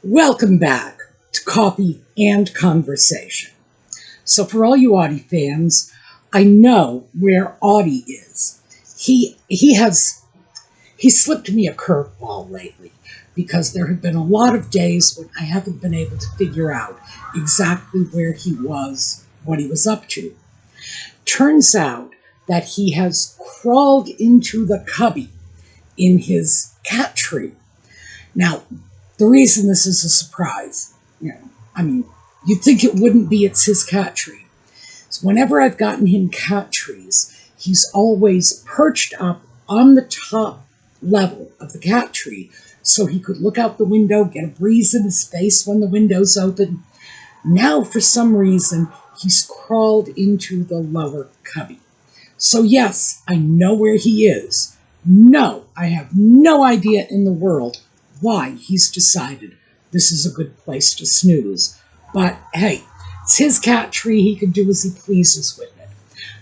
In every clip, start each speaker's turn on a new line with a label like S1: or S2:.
S1: Welcome back to Coffee and Conversation. So for all you Audie fans, I know where Audie is. He slipped me a curveball lately because there have been a lot of days when I haven't been able to figure out exactly where he was, what he was up to. Turns out that he has crawled into the cubby in his cat tree. Now, the reason this is a surprise, you'd think it wouldn't be, it's his cat tree. So whenever I've gotten him cat trees, he's always perched up on the top level of the cat tree so he could look out the window, get a breeze in his face when the window's open. Now, for some reason, he's crawled into the lower cubby. So yes, I know where he is. No, I have no idea in the world why he's decided this is a good place to snooze. But hey, it's his cat tree. He can do as he pleases with it.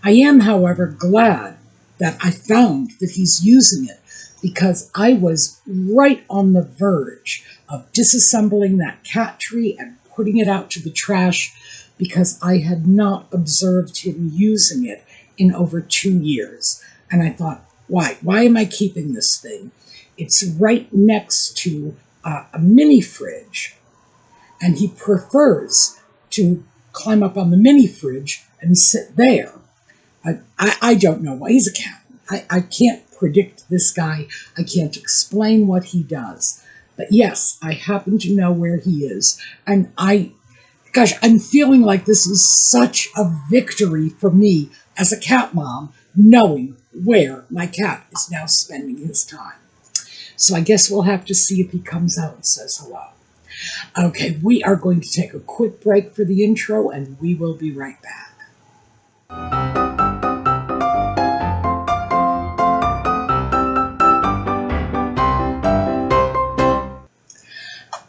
S1: I am, however, glad that I found that he's using it because I was right on the verge of disassembling that cat tree and putting it out to the trash because I had not observed him using it in over 2 years. And I thought, why? Why am I keeping this thing? It's right next to a mini fridge, and he prefers to climb up on the mini fridge and sit there. I don't know why. He's a cat. I can't predict this guy. I can't explain what he does. But yes, I happen to know where he is. And I'm feeling like this is such a victory for me as a cat mom, knowing where my cat is now spending his time. So I guess we'll have to see if he comes out and says hello. Okay, we are going to take a quick break for the intro, and we will be right back.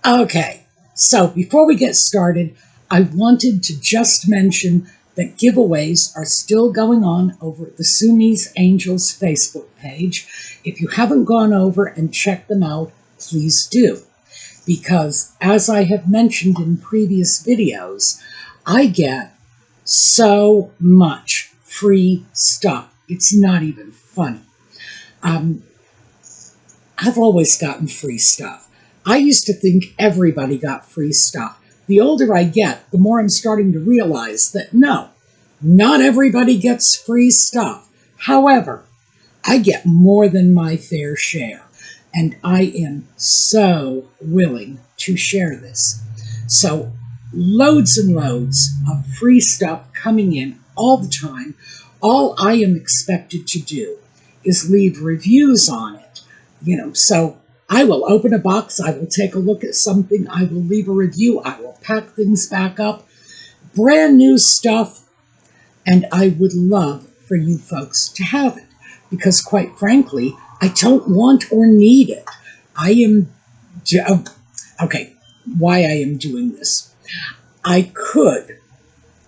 S1: Okay, so before we get started, I wanted to just mention that giveaways are still going on over at the suemeangels Facebook page. If you haven't gone over and checked them out, please do. Because as I have mentioned in previous videos, I get so much free stuff. It's not even funny. I've always gotten free stuff. I used to think everybody got free stuff. The older I get, the more I'm starting to realize that no, not everybody gets free stuff. However, I get more than my fair share, and I am so willing to share this. So loads and loads of free stuff coming in all the time. All I am expected to do is leave reviews on it. So I will open a box, I will take a look at something, I will leave a review, I will pack things back up, brand new stuff, and I would love for you folks to have it, because quite frankly, I don't want or need it. Why I am doing this. I could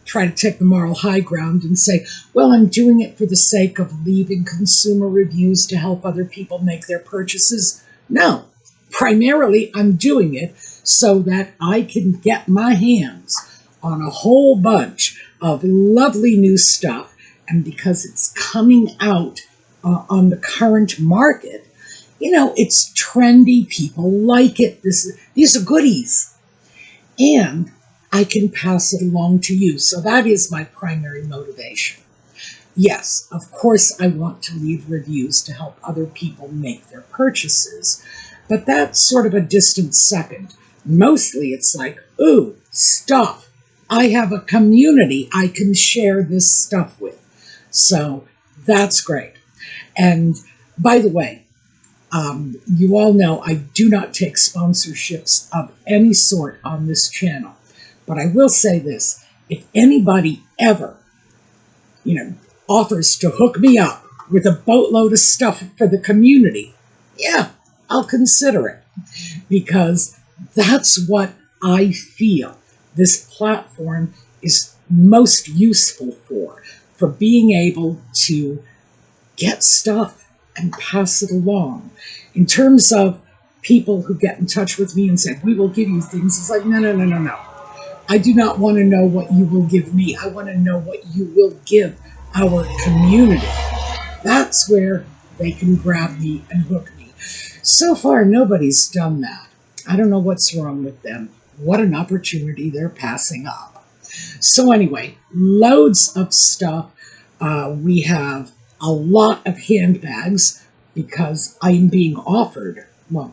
S1: try to take the moral high ground and say, well, I'm doing it for the sake of leaving consumer reviews to help other people make their purchases. No, primarily I'm doing it so that I can get my hands on a whole bunch of lovely new stuff. And because it's coming out on the current market, it's trendy, people like it, these are goodies. And I can pass it along to you. So that is my primary motivation. Yes, of course, I want to leave reviews to help other people make their purchases, but that's sort of a distant second. Mostly it's like, ooh, stuff. I have a community I can share this stuff with. So that's great. And by the way, you all know I do not take sponsorships of any sort on this channel. But I will say this, if anybody ever, offers to hook me up with a boatload of stuff for the community, yeah, I'll consider it. Because that's what I feel this platform is most useful for being able to get stuff and pass it along. In terms of people who get in touch with me and say, we will give you things. It's like, no, no, no, no, no. I do not want to know what you will give me. I want to know what you will give our community. That's where they can grab me and hook me. So far, nobody's done that. I don't know what's wrong with them. What an opportunity they're passing up. So anyway, loads of stuff. We have a lot of handbags because I'm being offered, well,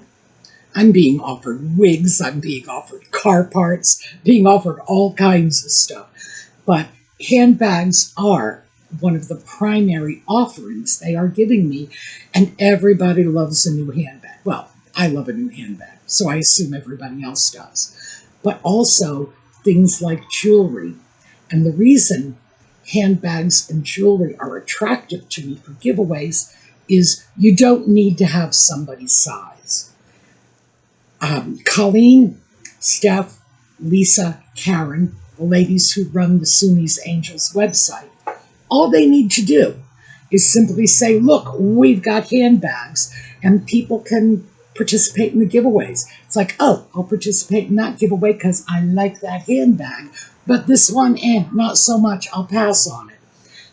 S1: I'm being offered wigs, I'm being offered car parts, being offered all kinds of stuff. But handbags are one of the primary offerings they are giving me, and everybody loves a new handbag. Well, I love a new handbag, so I assume everybody else does. But also things like jewelry. And the reason handbags and jewelry are attractive to me for giveaways is you don't need to have somebody's size. Colleen, Steph, Lisa, Karen, the ladies who run the suemeangels website, all they need to do is simply say, look, we've got handbags, and people can participate in the giveaways. It's like, oh, I'll participate in that giveaway because I like that handbag, but this one, not so much, I'll pass on it.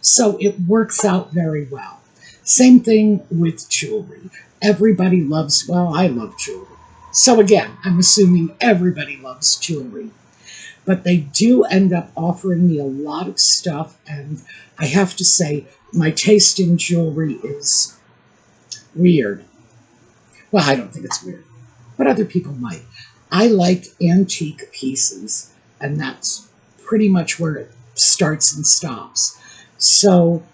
S1: So it works out very well. Same thing with jewelry. Everybody loves, well, I love jewelry. So again, I'm assuming everybody loves jewelry. But they do end up offering me a lot of stuff, and I have to say, my taste in jewelry is weird. Well, I don't think it's weird, but other people might. I like antique pieces, and that's pretty much where it starts and stops. So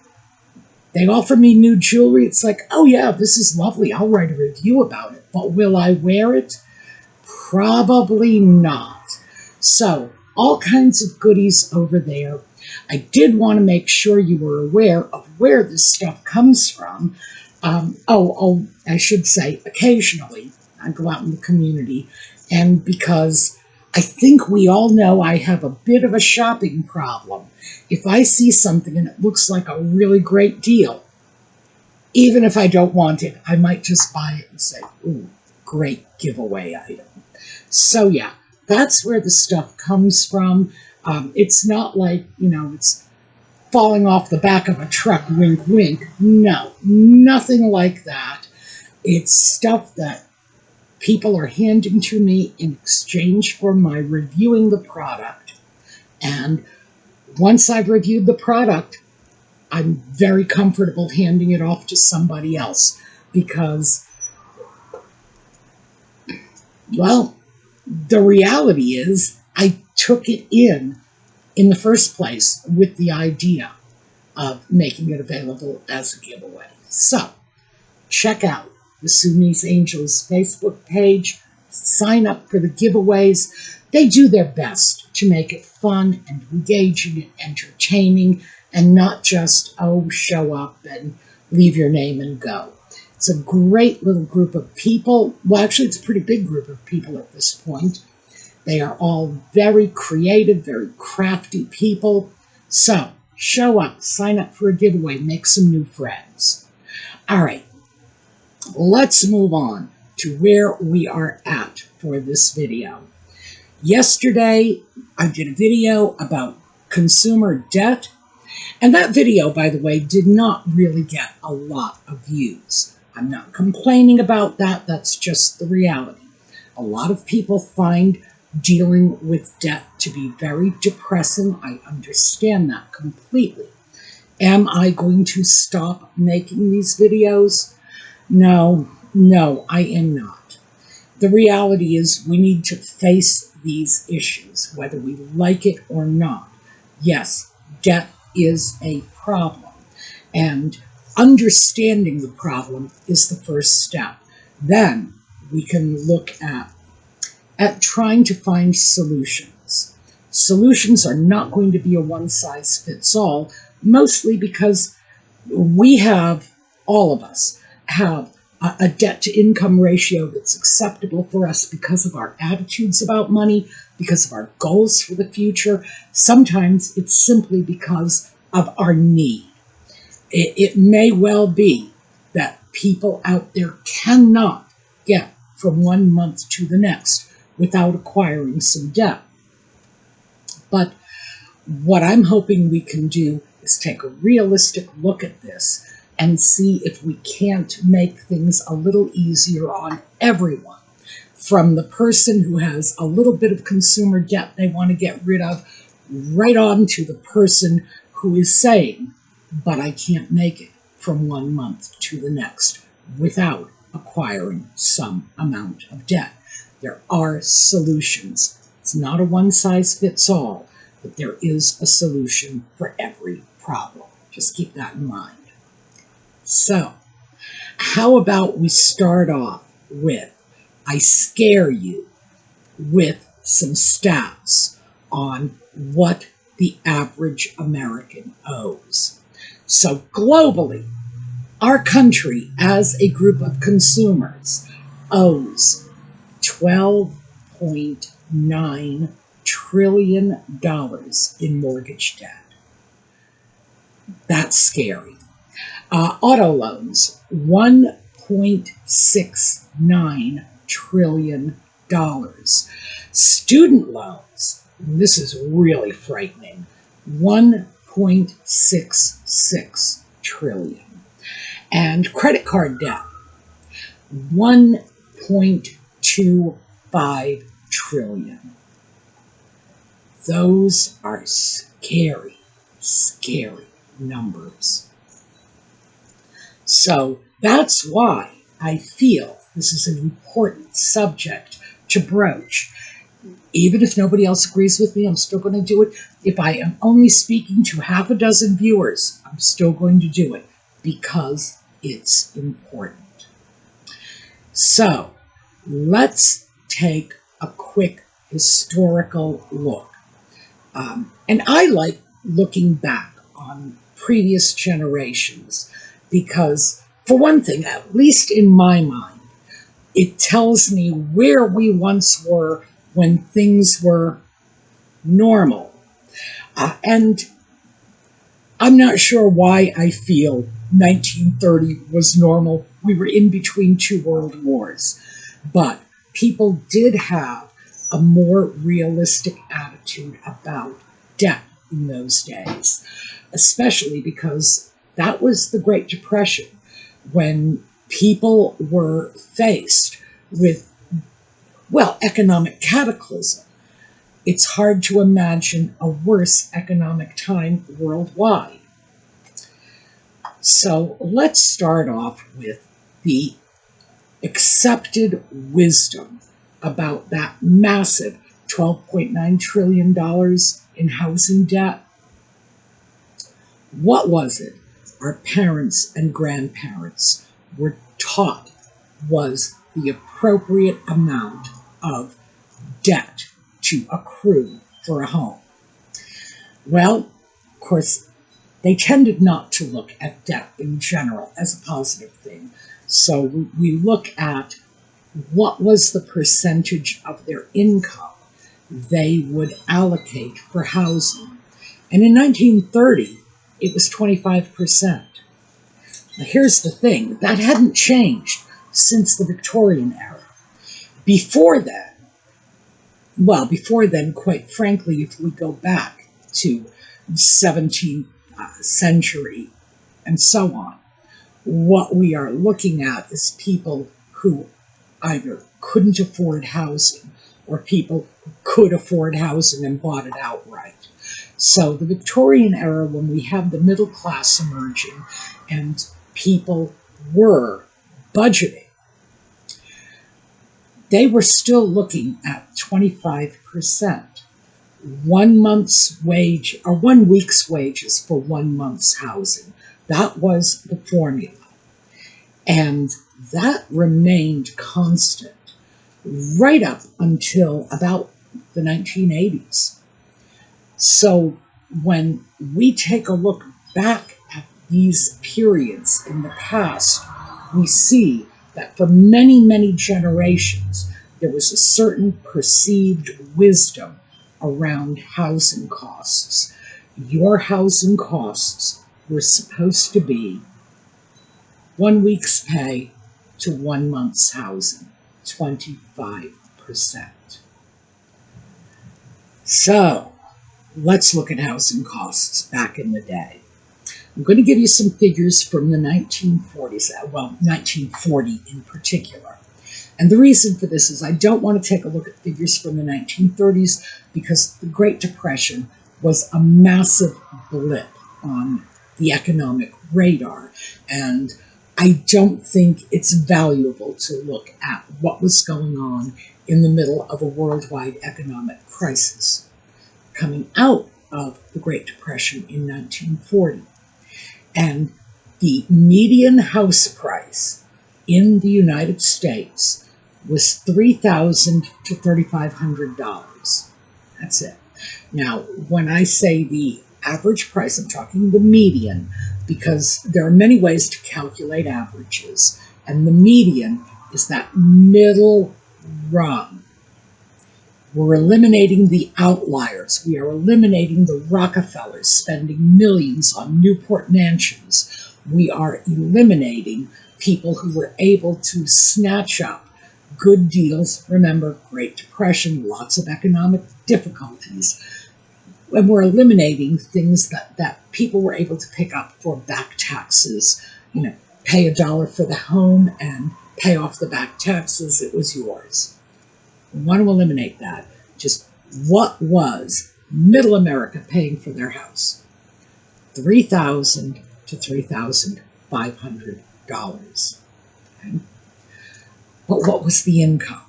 S1: they offer me new jewelry. It's like, oh yeah, this is lovely. I'll write a review about it. But will I wear it? Probably not. So all kinds of goodies over there. I did want to make sure you were aware of where this stuff comes from. I should say, occasionally I go out in the community, and because I think we all know I have a bit of a shopping problem. If I see something and it looks like a really great deal, even if I don't want it, I might just buy it and say, ooh, great giveaway item. So yeah, that's where the stuff comes from. It's not like, it's falling off the back of a truck, wink, wink. No, nothing like that. It's stuff that people are handing to me in exchange for my reviewing the product. And once I've reviewed the product, I'm very comfortable handing it off to somebody else because, well, the reality is I took it in the first place with the idea of making it available as a giveaway. So check out the suemeangels Facebook page, sign up for the giveaways. They do their best to make it fun and engaging and entertaining, and not just, oh, show up and leave your name and go. It's a great little group of people. Well, actually, it's a pretty big group of people at this point. They are all very creative, very crafty people. So show up, sign up for a giveaway, make some new friends. All right, let's move on to where we are at for this video. Yesterday, I did a video about consumer debt, and that video, by the way, did not really get a lot of views. I'm not complaining about that. That's just the reality. A lot of people find dealing with debt to be very depressing. I understand that completely. Am I going to stop making these videos? No, I am not. The reality is we need to face these issues, whether we like it or not. Yes, debt is a problem, and understanding the problem is the first step. Then we can look at trying to find solutions. Solutions are not going to be a one-size-fits-all, mostly because all of us have a debt-to-income ratio that's acceptable for us because of our attitudes about money, because of our goals for the future. Sometimes it's simply because of our need. It may well be that people out there cannot get from one month to the next without acquiring some debt. But what I'm hoping we can do is take a realistic look at this and see if we can't make things a little easier on everyone, from the person who has a little bit of consumer debt they want to get rid of, right on to the person who is saying, but I can't make it from one month to the next without acquiring some amount of debt. There are solutions. It's not a one-size-fits-all, but there is a solution for every problem. Just keep that in mind. So, how about we start off with, I scare you with some stats on what the average American owes. So globally, our country as a group of consumers owes $12.9 trillion in mortgage debt. That's scary. Auto loans, $1.69 trillion. Student loans, this is really frightening, $1.66 trillion. And credit card debt, $1.25 trillion. Those are scary, scary numbers. So that's why I feel this is an important subject to broach. Even if nobody else agrees with me, I'm still going to do it. If I am only speaking to half a dozen viewers, I'm still going to do it because it's important. So let's take a quick historical look. And I like looking back on previous generations because, for one thing, at least in my mind, it tells me where we once were when things were normal. And I'm not sure why I feel 1930 was normal. We were in between two world wars. But people did have a more realistic attitude about debt in those days, especially because that was the Great Depression, when people were faced with, well, economic cataclysm. It's hard to imagine a worse economic time worldwide. So let's start off with the accepted wisdom about that massive $12.9 trillion in housing debt. What was it our parents and grandparents were taught was the appropriate amount of debt to accrue for a home? Well, of course, they tended not to look at debt in general as a positive thing. So we look at what was the percentage of their income they would allocate for housing. And in 1930, it was 25%. Now here's the thing, that hadn't changed since the Victorian era. Before then, quite frankly, if we go back to the 17th century and so on, what we are looking at is people who either couldn't afford housing or people who could afford housing and bought it outright. So the Victorian era, when we have the middle class emerging and people were budgeting, they were still looking at 25%. 1 month's wage, or 1 week's wages for 1 month's housing. That was the formula. And that remained constant right up until about the 1980s. So when we take a look back at these periods in the past, we see that for many, many generations, there was a certain perceived wisdom around housing costs. Your housing costs were supposed to be 1 week's pay to 1 month's housing. 25%. So let's look at housing costs back in the day. I'm going to give you some figures from the 1940s, well, 1940 in particular. And the reason for this is I don't want to take a look at figures from the 1930s because the Great Depression was a massive blip on the economic radar. And I don't think it's valuable to look at what was going on in the middle of a worldwide economic crisis coming out of the Great Depression in 1940. And the median house price in the United States was $3,000 to $3,500. That's it. Now, when I say the average price, I'm talking the median, because there are many ways to calculate averages, and the median is that middle rung. We're eliminating the outliers. We are eliminating the Rockefellers spending millions on Newport mansions. We are eliminating people who were able to snatch up good deals. Remember, Great Depression, lots of economic difficulties. And we're eliminating things that people were able to pick up for back taxes. You know, pay $1 for the home and pay off the back taxes. It was yours. We want to eliminate that. Just what was middle America paying for their house? $3,000 to $3,500. Okay? But what was the income?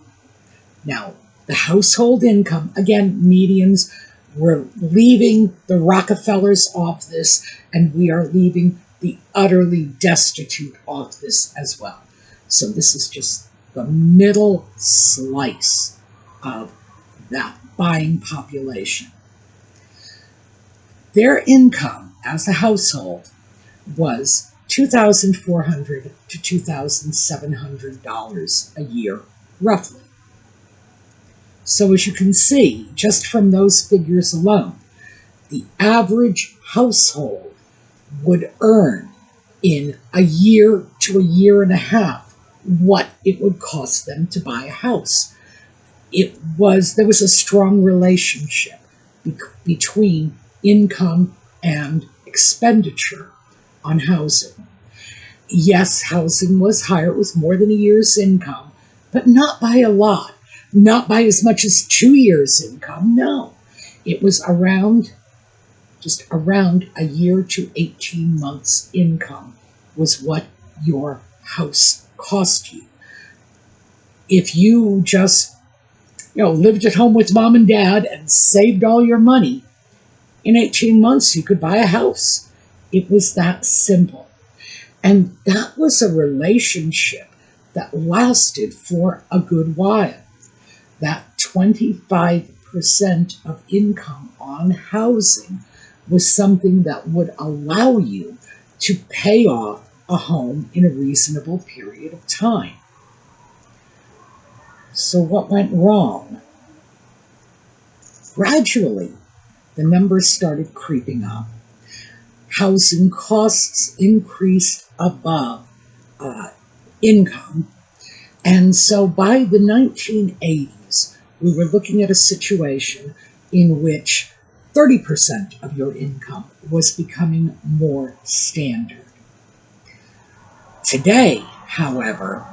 S1: Now, the household income, again, medians, we're leaving the Rockefellers off this, and we are leaving the utterly destitute off this as well. So this is just the middle slice of that buying population. Their income as a household was $2,400 to $2,700 a year, roughly. So as you can see, just from those figures alone, the average household would earn in a year to a year and a half what it would cost them to buy a house. There was a strong relationship between income and expenditure on housing. Yes, housing was higher. It was more than a year's income, but not by a lot. Not by as much as 2 years' income, no. It was just around a year to 18 months' income was what your house cost you. If you just, lived at home with mom and dad and saved all your money, in 18 months you could buy a house. It was that simple. And that was a relationship that lasted for a good while. That 25% of income on housing was something that would allow you to pay off a home in a reasonable period of time. So what went wrong? Gradually, the numbers started creeping up. Housing costs increased above income. And so by the 1980s, we were looking at a situation in which 30% of your income was becoming more standard. Today, however,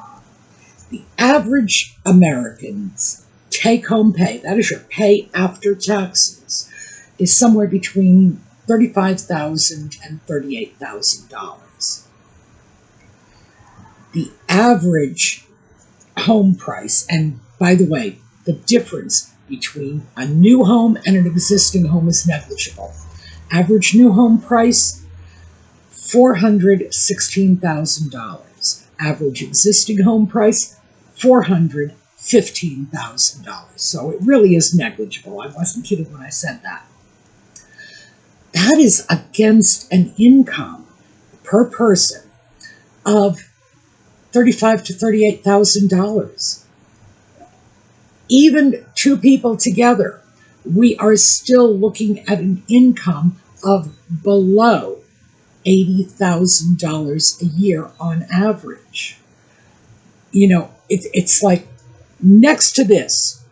S1: the average American's take-home pay, that is your pay after taxes, is somewhere between $35,000 and $38,000. The average home price, and by the way, the difference between a new home and an existing home is negligible. Average new home price, $416,000. Average existing home price, $415,000. So it really is negligible. I wasn't kidding when I said that. That is against an income per person of $35,000 to $38,000. Even two people together, we are still looking at an income of below $80,000 a year on average. It's like Next to this,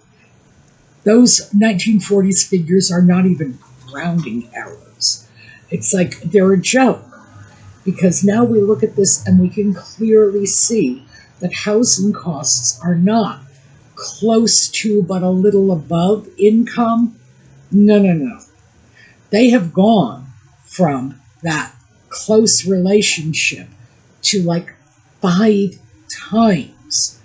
S1: those 1940s figures are not even rounding errors. It's like they're a joke, because now we look at this and we can clearly see that housing costs are not close to but a little above income. No, no, no. They have gone from that close relationship to like 5 times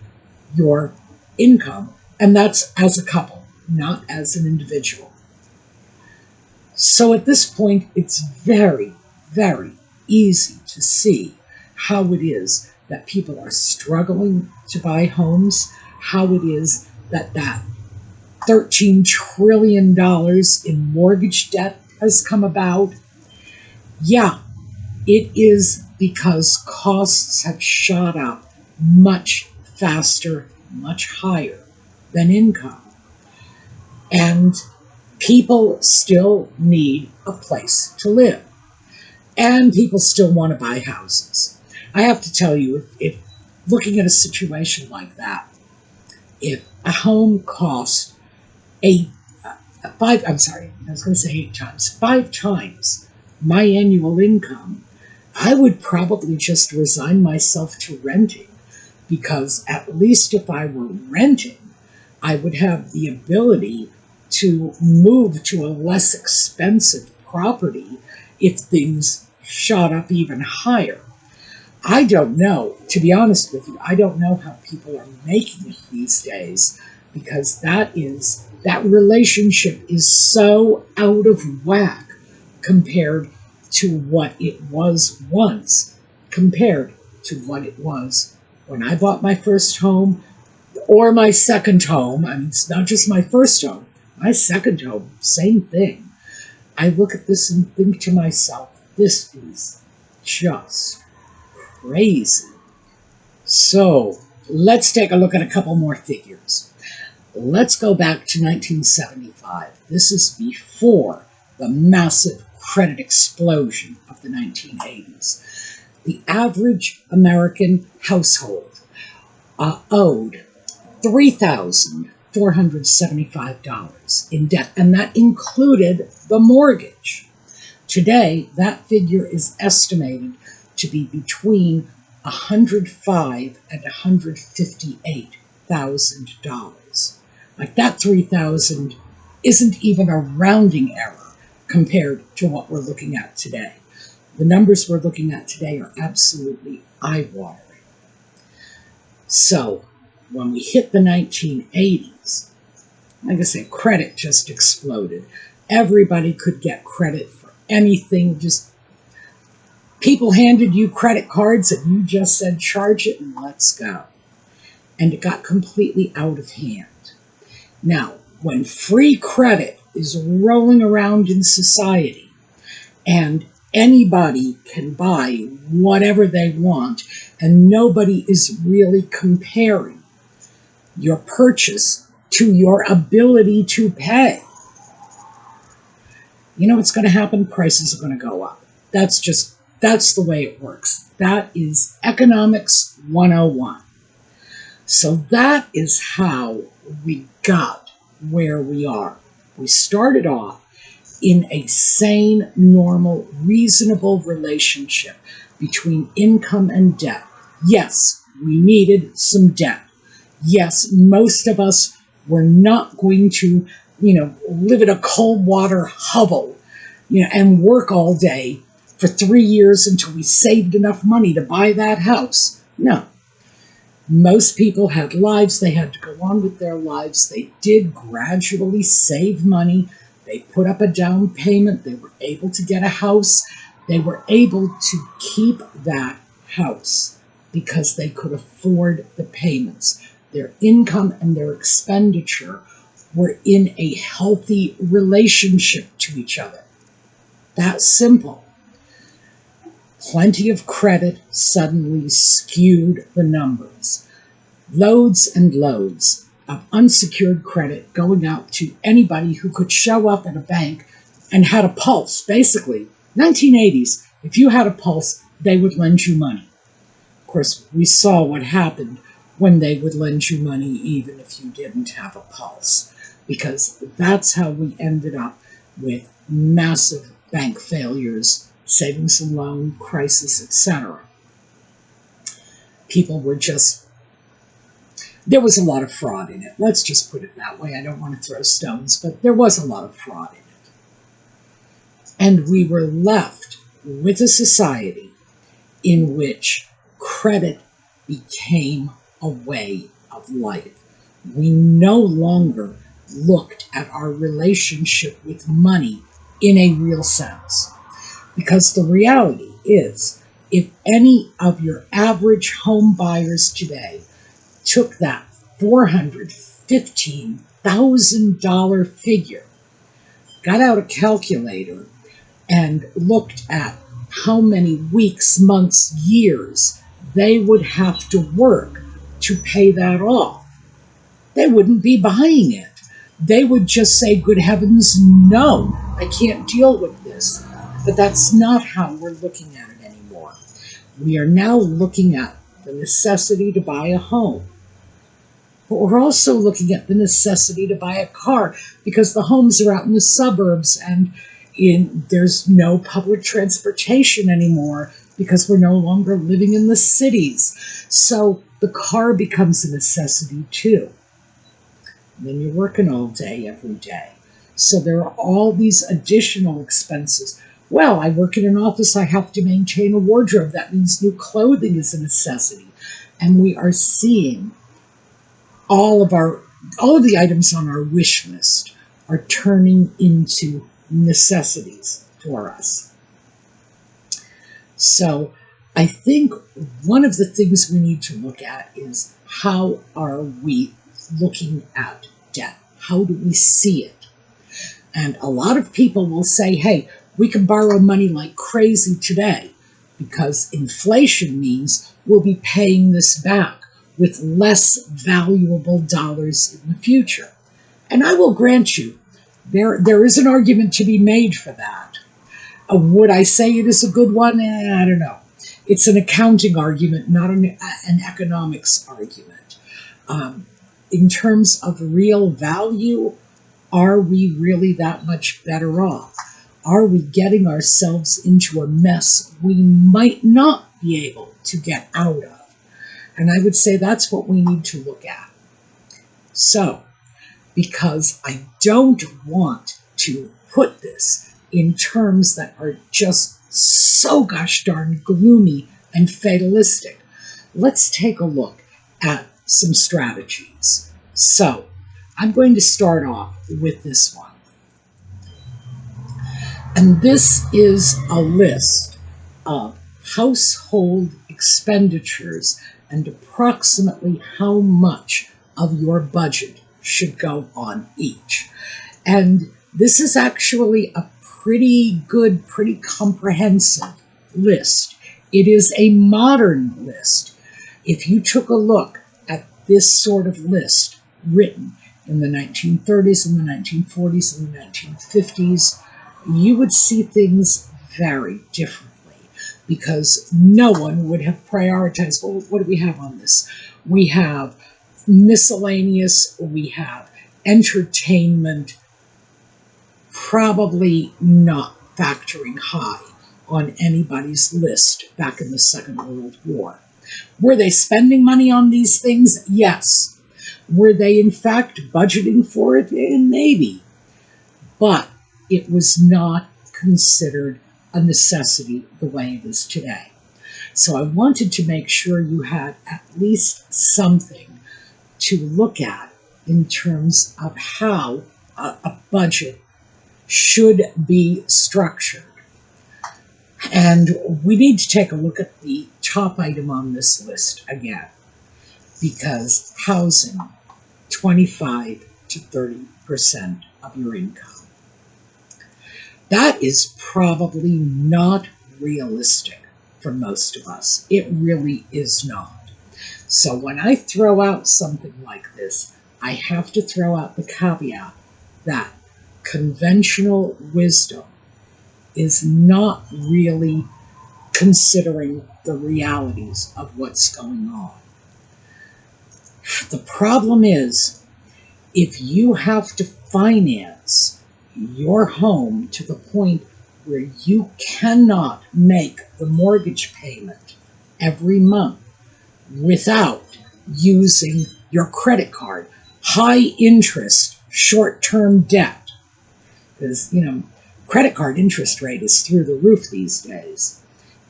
S1: your income, and that's as a couple, not as an individual. So at this point, it's very, very easy to see how it is that people are struggling to buy homes, how it is that $13 trillion in mortgage debt has come about. Yeah, it is because costs have shot up much faster, much higher than income. And people still need a place to live. And people still want to buy houses. I have to tell you, if looking at a situation like that, if a home cost 8 times, 5 times my annual income, I would probably just resign myself to renting, because at least if I were renting, I would have the ability to move to a less expensive property if things shot up even higher. I don't know, to be honest with you, I don't know how people are making it these days, because that relationship is so out of whack compared to what it was once, compared to what it was when I bought my first home or my second home. I mean, it's not just my first home, my second home, same thing. I look at this and think to myself, this is just crazy. So let's take a look at a couple more figures. Let's go back to 1975. This is before the massive credit explosion of the 1980s. The average American household owed $3,475 in debt, and that included the mortgage. Today, that figure is estimated to be between $105,000 and $158,000. Like, that $3,000 isn't even a rounding error compared to what we're looking at today. The numbers we're looking at today are absolutely eye-watering. So, when we hit the 1980s, like I said, credit just exploded. Everybody could get credit for anything. Just people handed you credit cards and you just said, charge it and let's go. And it got completely out of hand. Now, when free credit is rolling around in society and anybody can buy whatever they want and nobody is really comparing your purchase to your ability to pay, you know what's going to happen? Prices are going to go up. That's the way it works. That is economics 101. So that is how we got where we are. We started off in a sane, normal, reasonable relationship between income and debt. Yes, we needed some debt. Yes, most of us were not going to, live in a cold water hovel, and work all day for 3 years until we saved enough money to buy that house. No. Most people had lives. They had to go on with their lives. They did gradually save money. They put up a down payment. They were able to get a house. They were able to keep that house because they could afford the payments. Their income and their expenditure were in a healthy relationship to each other. That's simple. Plenty of credit suddenly skewed the numbers. Loads and loads of unsecured credit going out to anybody who could show up at a bank and had a pulse. Basically, 1980s, if you had a pulse, they would lend you money. Of course, we saw what happened when they would lend you money even if you didn't have a pulse, because that's how we ended up with massive bank failures, savings and loan crisis, etc. People were just, there was a lot of fraud in it. Let's just put it that way. I don't want to throw stones, but there was a lot of fraud in it. And we were left with a society in which credit became a way of life. We no longer looked at our relationship with money in a real sense. Because the reality is, if any of your average home buyers today took that $415,000 figure, got out a calculator, and looked at how many weeks, months, years they would have to work to pay that off, they wouldn't be buying it. They would just say, good heavens, no, I can't deal with this. But that's not how we're looking at it anymore. We are now looking at the necessity to buy a home. But we're also looking at the necessity to buy a car because the homes are out in the suburbs and there's no public transportation anymore because we're no longer living in the cities. So the car becomes a necessity too. And then you're working all day, every day. So there are all these additional expenses. Well, I work in an office, I have to maintain a wardrobe. That means new clothing is a necessity. And we are seeing all of the items on our wish list are turning into necessities for us. So I think one of the things we need to look at is, how are we looking at debt? How do we see it? And a lot of people will say, hey, we can borrow money like crazy today because inflation means we'll be paying this back with less valuable dollars in the future. And I will grant you, there is an argument to be made for that. Would I say it is a good one? I don't know. It's an accounting argument, not an economics argument. In terms of real value, are we really that much better off? Are we getting ourselves into a mess we might not be able to get out of? And I would say that's what we need to look at. So, because I don't want to put this in terms that are just so gosh darn gloomy and fatalistic, let's take a look at some strategies. So, I'm going to start off with this one. And this is a list of household expenditures and approximately how much of your budget should go on each. And this is actually a pretty good, pretty comprehensive list. It is a modern list. If you took a look at this sort of list written in the 1930s and the 1940s and the 1950s, you would see things very differently because no one would have prioritized, well, what do we have on this? We have miscellaneous, we have entertainment, probably not factoring high on anybody's list back in the Second World War. Were they spending money on these things? Yes. Were they in fact budgeting for it? Maybe. But it was not considered a necessity the way it is today. So I wanted to make sure you had at least something to look at in terms of how a budget should be structured. And we need to take a look at the top item on this list again, because housing, 25 to 30% of your income. That is probably not realistic for most of us. It really is not. So when I throw out something like this, I have to throw out the caveat that conventional wisdom is not really considering the realities of what's going on. The problem is, if you have to finance your home to the point where you cannot make the mortgage payment every month without using your credit card, high interest, short-term debt, because, credit card interest rate is through the roof these days.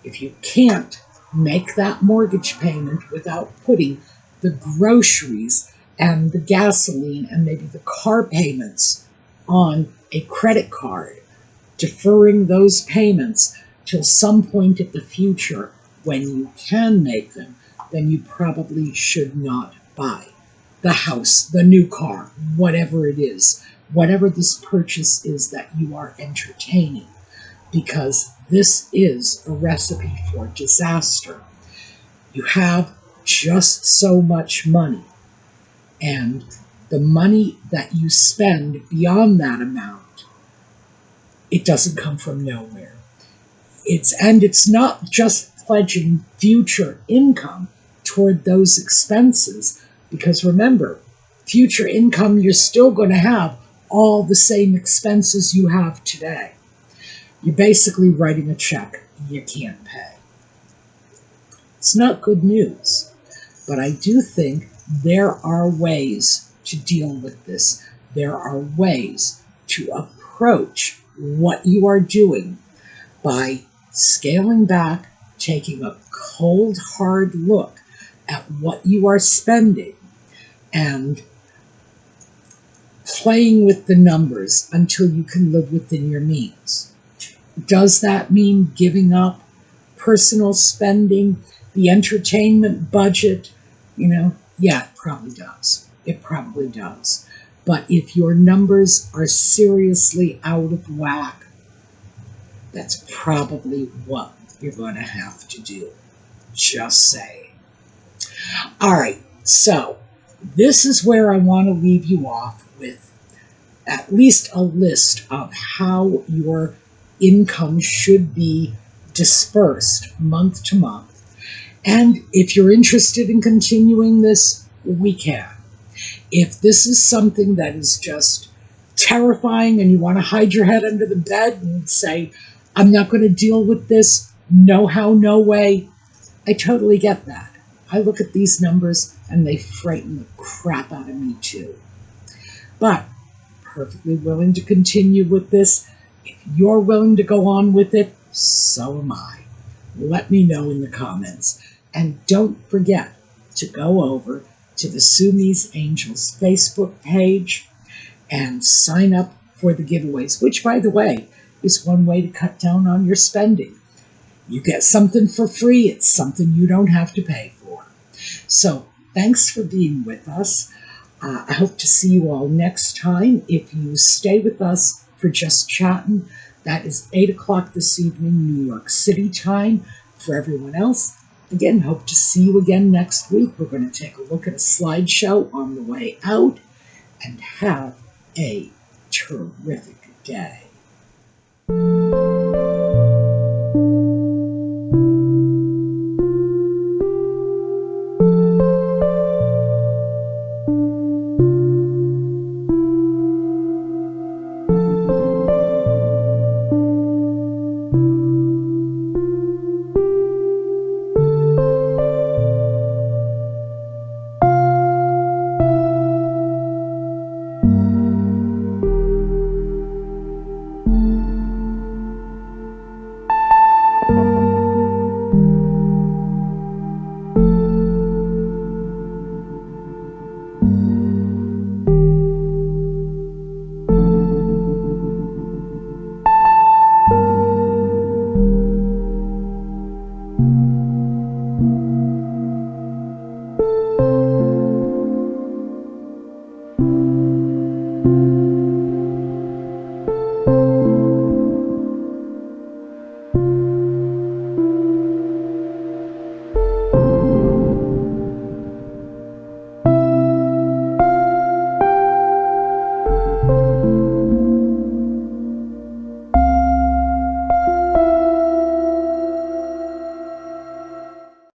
S1: If you can't make that mortgage payment without putting the groceries and the gasoline and maybe the car payments on a credit card, deferring those payments till some point in the future when you can make them, then you probably should not buy the house, the new car, whatever it is, whatever this purchase is that you are entertaining, because this is a recipe for disaster. You have just so much money, and the money that you spend beyond that amount, it doesn't come from nowhere. It's not just pledging future income toward those expenses, because remember, future income, you're still going to have all the same expenses you have today. You're basically writing a check you can't pay. It's not good news, but I do think there are ways to deal with this. There are ways to approach what you are doing by scaling back, taking a cold, hard look at what you are spending, and playing with the numbers until you can live within your means. Does that mean giving up personal spending, the entertainment budget? Yeah, it probably does. It probably does. But if your numbers are seriously out of whack, that's probably what you're going to have to do. Just saying. All right, so this is where I want to leave you off with at least a list of how your income should be dispersed month to month. And if you're interested in continuing this, we can. If this is something that is just terrifying and you want to hide your head under the bed and say, I'm not going to deal with this, no how, no way, I totally get that. I look at these numbers and they frighten the crap out of me too. But perfectly willing to continue with this. If you're willing to go on with it, so am I. Let me know in the comments. And don't forget to go over to the suemeangels Facebook page and sign up for the giveaways, which, by the way, is one way to cut down on your spending. You get something for free. It's something you don't have to pay for. So thanks for being with us. I hope to see you all next time. If you stay with us for Just Chatting, that is 8 o'clock this evening, New York City time. For everyone else, again, hope to see you again next week. We're going to take a look at a slideshow on the way out, and have a terrific day.